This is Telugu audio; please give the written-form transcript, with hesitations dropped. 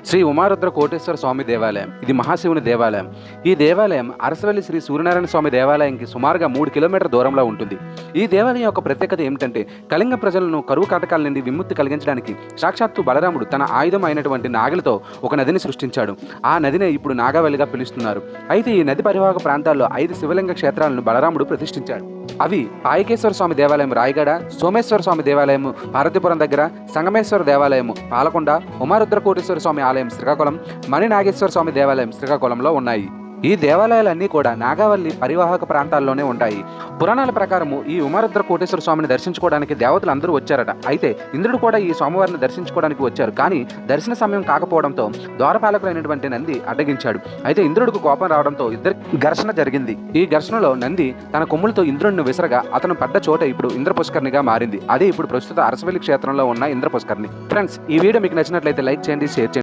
శ్రీ ఉమారుద్ర కోటేశ్వర స్వామి దేవాలయం. ఇది మహాశివుని దేవాలయం. ఈ దేవాలయం అరసవల్లి శ్రీ సూర్యనారాయణ స్వామి దేవాలయంకి సుమారుగా 3 కిలోమీటర్ల దూరంలో ఉంటుంది. ఈ దేవాలయం యొక్క ప్రత్యేకత ఏమిటంటే, కళింగ ప్రజలను కరువు కాటకాల నుండి విముక్తి కలిగించడానికి సాక్షాత్తు బలరాముడు తన ఆయుధం అయినటువంటి నాగలితో ఒక నదిని సృష్టించాడు. ఆ నదినే ఇప్పుడు నాగావళిగా పిలుస్తున్నారు. అయితే ఈ నది పరివాహక ప్రాంతాల్లో 5 శివలింగ క్షేత్రాలను బలరాముడు ప్రతిష్ఠించాడు. అవి పాయకేశ్వర స్వామి దేవాలయం రాయగడ, సోమేశ్వర స్వామి దేవాలయం పార్వతీపురం దగ్గర, సంగమేశ్వర దేవాలయం పాలకొండ, ఉమారుద్ర కోటేశ్వర స్వామి ఆలయం శ్రీకాకుళం, మణినాగేశ్వర స్వామి దేవాలయం శ్రీకాకుళంలో ఉన్నాయి. ఈ దేవాలయాలన్నీ కూడా నాగావళి పరివాహక ప్రాంతాల్లోనే ఉంటాయి. పురాణాల ప్రకారము ఈ ఉమారుద్ర కోటేశ్వర స్వామిని దర్శించుకోవడానికి దేవతలు అందరూ వచ్చారట. అయితే ఇంద్రుడు కూడా ఈ స్వామివారిని దర్శించుకోవడానికి వచ్చారు. కానీ దర్శన సమయం కాకపోవడంతో ద్వారపాలకులైనటువంటి నంది అడ్డగించాడు. అయితే ఇంద్రుడికి కోపం రావడంతో ఇద్దరి ఘర్షణ జరిగింది. ఈ ఘర్షణలో నంది తన కొమ్ములతో ఇంద్రుడిని విసరగా అతను పడ్డ చోట ఇప్పుడు ఇంద్ర పుష్కరిణిగా మారింది. అదే ఇప్పుడు ప్రస్తుత అరసవల్లి క్షేత్రంలో ఉన్న ఇంద్ర పుష్కరిణి. ఫ్రెండ్స్, ఈ వీడియో మీకు నచ్చినట్లయితే లైక్ చేయండి, షేర్ చేయండి.